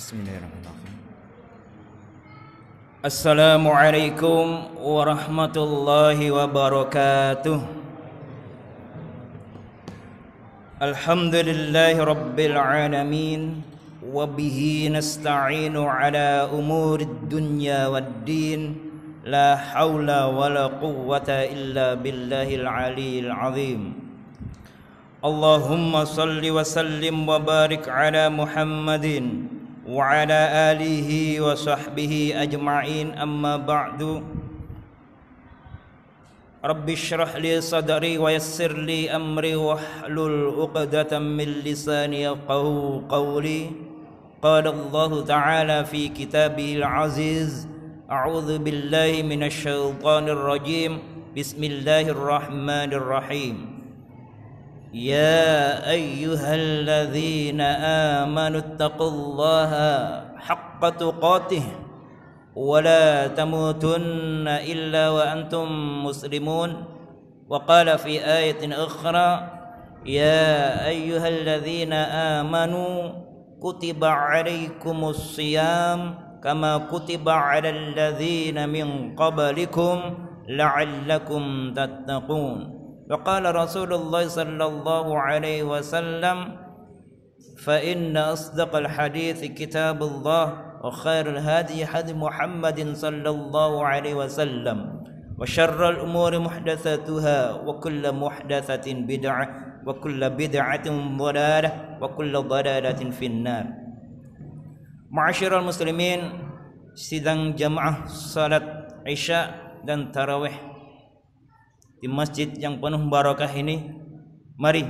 Bismillahirrahmanirrahim. Assalamualaikum warahmatullahi wabarakatuh. Alhamdulillahi rabbil alamin. Wabihi nasta'inu ala umurid dunya waddin. La hawla wa la quwwata illa billahil aliyyil azim. Allahumma salli wa sallim wa barik ala Muhammadin wa ala alihi wa sahbihi ajma'in, amma ba'du. Rabbi syrah li sadri wa yassir li amri wahlul 'uqdatam min lisani yafqahu qawli. Qala Allah ta'ala fi kitabihil aziz, a'udzu billahi minasy syaithanir rajim. Bismillahirrahmanirrahim. Ya ayyuhalladzina amanu taqullaha haqqa tuqatih wa la tamutunna illa wa antum muslimun. Wa qala fi ayatin ukhra, ya ayyuhalladzina amanu kutiba alaikumus shiyam kama kutiba alal ladzina min qablikum la'allakum tattaqun. وقال رسول الله صلى الله عليه وسلم فإن أصدق الحديث كتاب الله وخير الهدي هدي محمد صلى الله عليه وسلم وشر الأمور محدثاتها وكل محدثة بدعة وكل بدعة ضلالة وكل ضلالة في النار. Ma'asyiral muslimin, sidang jamaah salat Isya dan tarawih di masjid yang penuh barakah ini, mari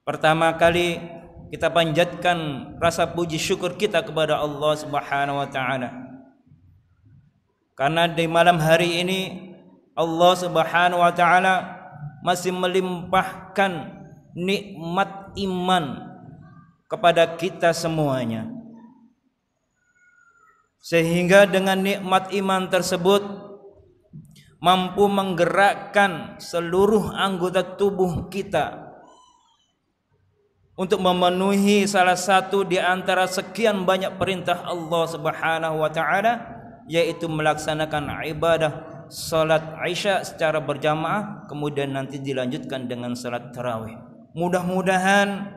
pertama kali kita panjatkan rasa puji syukur kita kepada Allah Subhanahu wa taala. Karena di malam hari ini Allah Subhanahu wa taala masih melimpahkan nikmat iman kepada kita semuanya. Sehingga dengan nikmat iman tersebut mampu menggerakkan seluruh anggota tubuh kita untuk memenuhi salah satu di antara sekian banyak perintah Allah Subhanahu wa taala, yaitu melaksanakan ibadah salat Isya secara berjamaah, kemudian nanti dilanjutkan dengan salat tarawih. Mudah-mudahan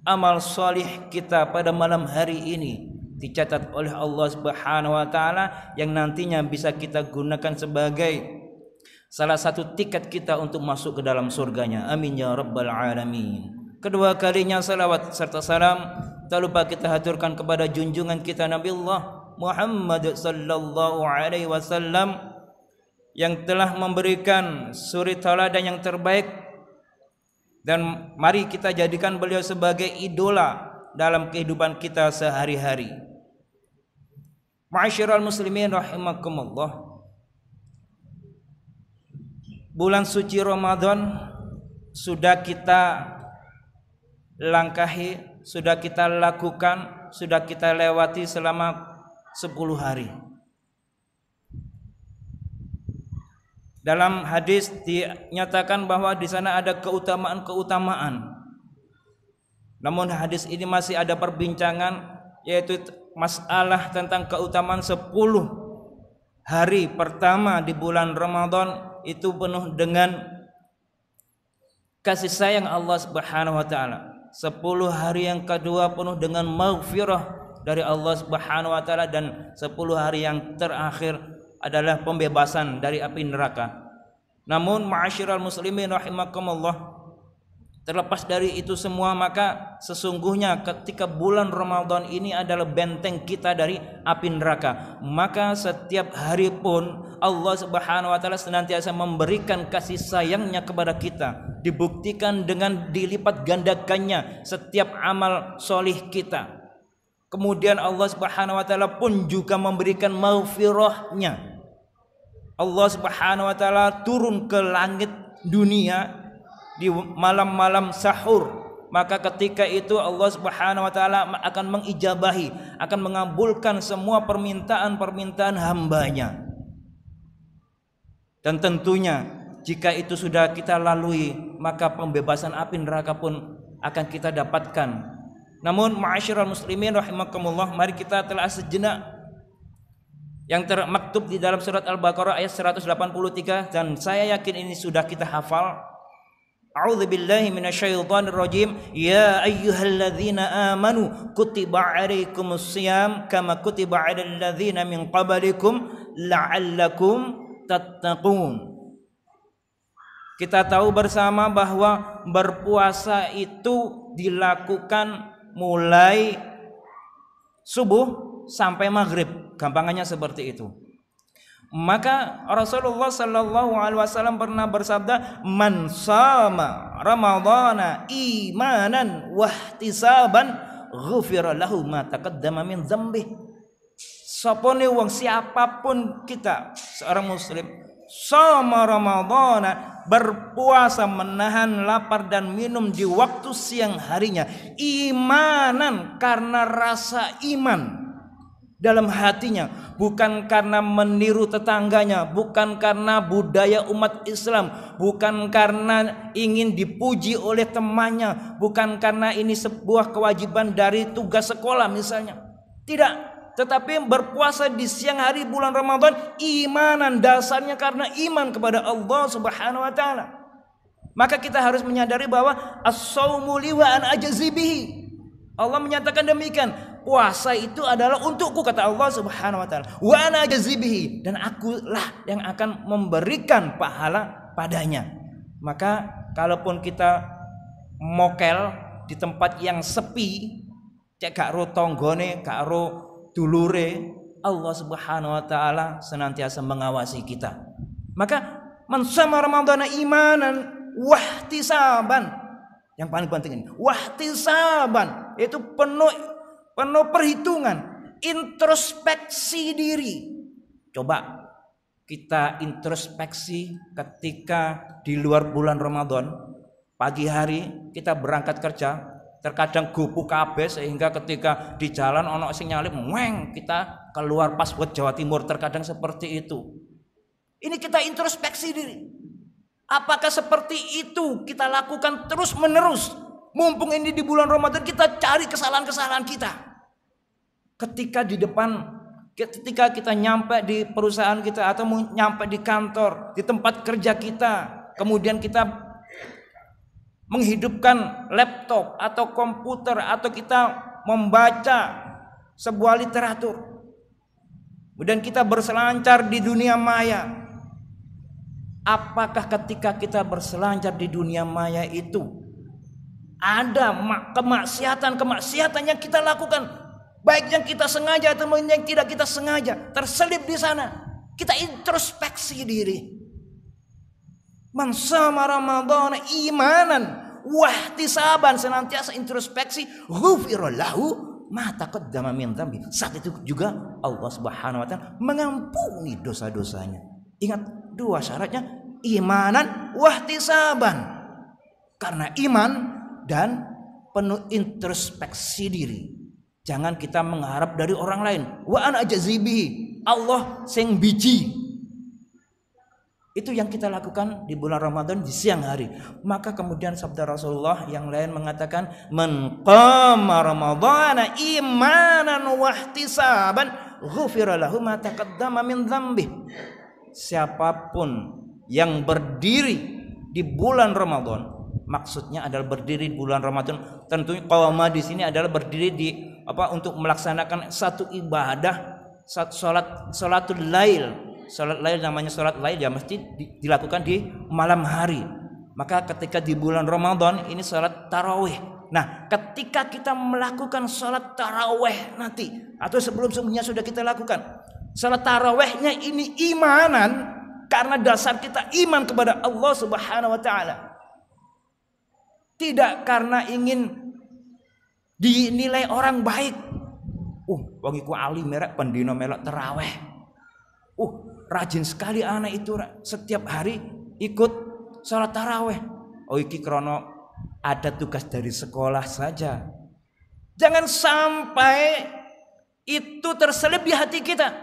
amal salih kita pada malam hari ini dicatat oleh Allah Subhanahu wa taala yang nantinya bisa kita gunakan sebagai salah satu tiket kita untuk masuk ke dalam surganya. Amin ya rabbal alamin. Kedua kalinya salawat serta salam tak lupa kita haturkan kepada junjungan kita Nabi Allah Muhammad sallallahu alaihi wasallam yang telah memberikan suri tauladan yang terbaik, dan mari kita jadikan beliau sebagai idola dalam kehidupan kita sehari-hari. Ma'asyiral muslimin rahimakumullah. Bulan suci Ramadan sudah kita langkahi, sudah kita lakukan, sudah kita lewati selama 10 hari. Dalam hadis dinyatakan bahwa di sana ada keutamaan-keutamaan. Namun hadis ini masih ada perbincangan, yaitu masalah tentang keutamaan 10 hari pertama di bulan Ramadan itu penuh dengan kasih sayang Allah Subhanahu wa taala. 10 hari yang kedua penuh dengan maghfirah dari Allah Subhanahu wa taala, dan 10 hari yang terakhir adalah pembebasan dari api neraka. Namun ma'asyiral muslimin rahimakumullah, terlepas dari itu semua, maka sesungguhnya ketika bulan Ramadan ini adalah benteng kita dari api neraka. Maka setiap hari pun Allah Subhanahu wa taala senantiasa memberikan kasih sayangnya kepada kita, dibuktikan dengan dilipat gandakannya setiap amal solih kita. Kemudian Allah Subhanahu wa taala pun juga memberikan maghfirahnya. Allah Subhanahu wa taala turun ke langit dunia di malam-malam sahur, maka ketika itu Allah Subhanahu wa taala akan mengijabahi, akan mengabulkan semua permintaan-permintaan hambanya. Dan tentunya jika itu sudah kita lalui, maka pembebasan api neraka pun akan kita dapatkan Namun ma'asyiral muslimin rahimakumullah, mari kita telah sejenak yang termaktub di dalam surat Al-Baqarah ayat 183, dan saya yakin ini sudah kita hafal. A'udzubillahi minasyaitonir rajim. Ya ayyuhalladzina amanu kutiba 'alaikumusiyam kama kutiba 'alal ladzina min qablikum la'allakum tattaqun. Kita tahu bersama bahwa berpuasa itu dilakukan mulai subuh sampai maghrib, gampangannya seperti itu. Maka Rasulullah Sallallahu Alaihi Wasallam pernah bersabda, "Man sama Ramadhana imanan wahtisaban, ghufira lahu ma taqaddama min dzambih." Sapone wong, siapapun kita seorang muslim sama Ramadhana, berpuasa menahan lapar dan minum di waktu siang harinya, imanan karena rasa iman dalam hatinya, bukan karena meniru tetangganya, bukan karena budaya umat Islam, bukan karena ingin dipuji oleh temannya, bukan karena ini sebuah kewajiban dari tugas sekolah misalnya. Tidak. Tetapi berpuasa di siang hari bulan Ramadan imanan, dasarnya karena iman kepada Allah Subhanahu wa taala. Maka kita harus menyadari bahwa as-shaumu li wa ana ajzi bihi. Allah menyatakan demikian, puasa itu adalah untukku, kata Allah Subhanahu wa taala. Wa ana ajzi bihi, dan akulah yang akan memberikan pahala padanya. Maka kalaupun kita mokel di tempat yang sepi, cek gak ro tonggone, gak ro dulure, Allah Subhanahu wa taala senantiasa mengawasi kita. Maka man shama ramadhana imanan wahtisaban, yang paling penting ini wahtisaban, itu penuh perhitungan, introspeksi diri. Coba kita introspeksi ketika di luar bulan Ramadan, pagi hari kita berangkat kerja, terkadang gupu kabeh sehingga ketika di jalan ono sing nyalip, weng, kita keluar pas buat Jawa Timur, terkadang seperti itu. Ini kita introspeksi diri. Apakah seperti itu kita lakukan terus menerus? Mumpung ini di bulan Ramadan, kita cari kesalahan-kesalahan kita. Ketika kita nyampe di perusahaan kita atau nyampe di kantor, di tempat kerja kita, kemudian kita menghidupkan laptop atau komputer, atau kita membaca sebuah literatur, kemudian kita berselancar di dunia maya. Apakah ketika kita berselancar di dunia maya itu ada kemaksiatan yang kita lakukan, baik yang kita sengaja atau yang tidak kita sengaja, terselip di sana? Kita introspeksi diri. Man shama ramadhana imanan wahtisaban, senantiasa introspeksi, ghufira lahu ma taqaddama min dzambi. Saat itu juga Allah Subhanahu wa taala mengampuni dosa-dosanya. Ingat dua syaratnya, imanan wahtisaban, karena iman dan penuh introspeksi diri. Jangan kita mengharap dari orang lain. Wa ana ajzi bihi, Allah sing biji. Itu yang kita lakukan di bulan Ramadan di siang hari. Maka kemudian sabda Rasulullah yang lain mengatakan, man qama ramadhana imanan wahtisaban ghufira lahu ma taqaddama min dzambih. Siapapun yang berdiri di bulan Ramadan, maksudnya adalah berdiri di bulan Ramadan, tentunya qama di sini adalah berdiri di untuk melaksanakan satu ibadah, salatul lail. Salat lail, namanya salat lail ya mesti dilakukan di malam hari. Maka ketika di bulan Ramadan ini salat tarawih. Nah, ketika kita melakukan salat tarawih nanti atau sebelum-sebelumnya sudah kita lakukan, salat tarawihnya ini imanan, karena dasar kita iman kepada Allah Subhanahu wa taala. Tidak karena ingin dinilai orang baik. Wong iku alim merek pendino melok tarawih. Rajin sekali anak itu setiap hari ikut sholat taraweh. Iki krono ada tugas dari sekolah saja. Jangan sampai itu terselip di hati kita.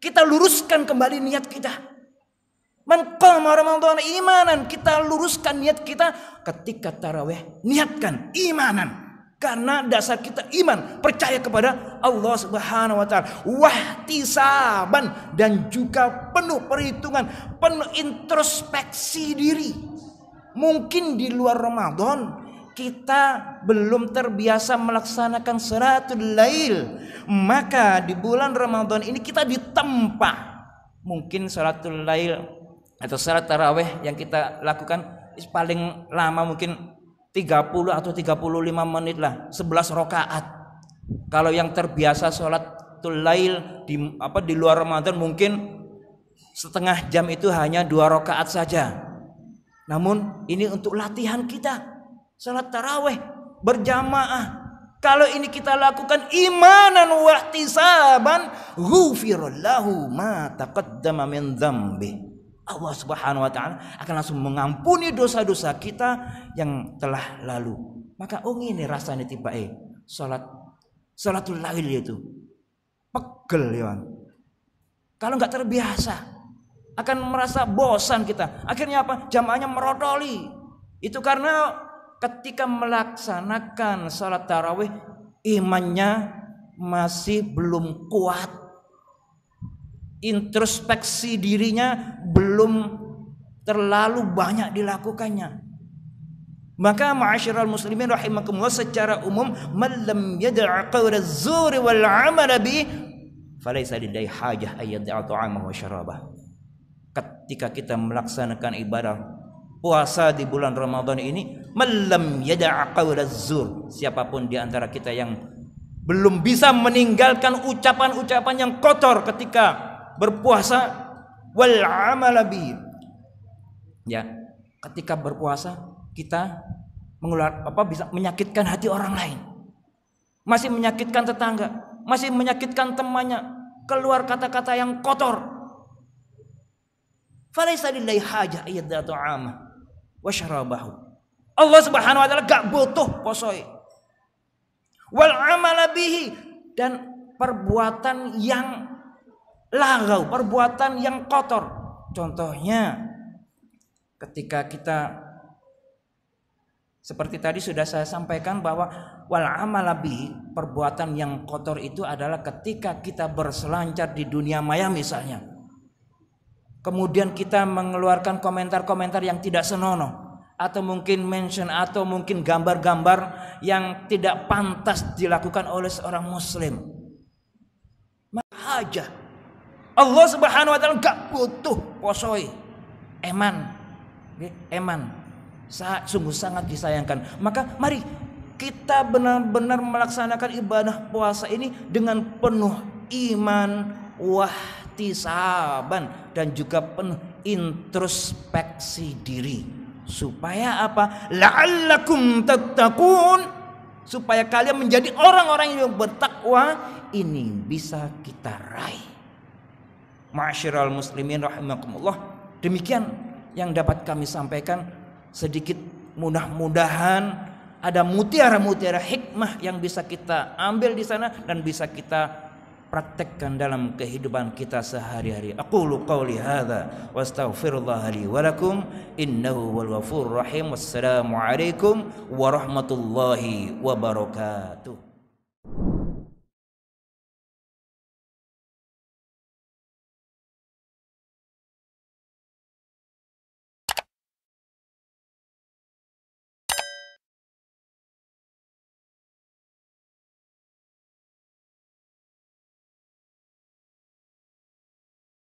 Kita luruskan kembali niat kita. Man qama ramadhana imanan, kita luruskan niat kita ketika taraweh, niatkan imanan. Karena dasar kita iman, percaya kepada Allah Subhanahu wa taala, wahtisaban, dan juga penuh perhitungan, penuh introspeksi diri. Mungkin di luar Ramadan kita belum terbiasa melaksanakan salatul lail, maka di bulan Ramadan ini kita ditempa. Mungkin salatul lail atau salat tarawih yang kita lakukan paling lama mungkin 30 atau 35 menit lah, 11 rakaat. Kalau yang terbiasa sholatul lail di luar Ramadan mungkin setengah jam itu hanya 2 rakaat saja. Namun ini untuk latihan kita salat tarawih berjamaah. Kalau ini kita lakukan imanan wa ihtisaban, ghufirallahu ma taqaddama min dzambi. Allah Subhanahu wa taala akan langsung mengampuni dosa-dosa kita yang telah lalu. Maka ini rasanya tiba salatul lail itu pegel ya. Kalau nggak terbiasa akan merasa bosan kita. Akhirnya apa? Jamaahnya merotoli. Itu karena ketika melaksanakan salat tarawih imannya masih belum kuat. Introspeksi dirinya belum terlalu banyak dilakukannya. Maka ma'asyiral muslimin rahimakumullah, secara umum man lam yad'a qawla az-zur wal 'amala bi falaysa lillahi hajah ay yad'a ta'amahu wa syarabah. Ketika kita melaksanakan ibadah puasa di bulan Ramadan ini, man lam yad'a qawla az-zur, siapapun di antara kita yang belum bisa meninggalkan ucapan-ucapan yang kotor ketika berpuasa, wal amalabi, ya, ketika berpuasa kita bisa menyakitkan hati orang lain, masih menyakitkan tetangga, masih menyakitkan temannya, keluar kata-kata yang kotor. Falaisa lillahi hajah ayyadda ta'amah wa syarabahu. Allah Subhanahu wa taala gak butuh posoi. Wal amalabihi, dan perbuatan yang lagau, perbuatan yang kotor. Contohnya ketika kita seperti tadi sudah saya sampaikan bahwa wal amalabi, perbuatan yang kotor itu adalah ketika kita berselancar di dunia maya misalnya, kemudian kita mengeluarkan komentar-komentar yang tidak senonoh, atau mungkin mention, atau mungkin gambar-gambar yang tidak pantas dilakukan oleh seorang muslim. Mahajah, Allah Subhanahu wa taala gak butuh posoi. Eman sungguh sangat disayangkan. Maka mari kita benar-benar melaksanakan ibadah puasa ini dengan penuh iman, wahtisaban, dan juga penuh introspeksi diri. Supaya apa? La'allakum tattaqun, supaya kalian menjadi orang-orang yang bertakwa. Ini bisa kita raih. Ma'asyiral muslimin rahimakumullah, demikian yang dapat kami sampaikan sedikit. Mudah-mudahan ada mutiara-mutiara hikmah yang bisa kita ambil di sana dan bisa kita praktekkan dalam kehidupan kita sehari-hari. Aqulu qawli hadza wa astaghfirullah li wa lakum innahu wal ghafurur rahim. Wassalamu alaikum warahmatullahi wabarakatuh.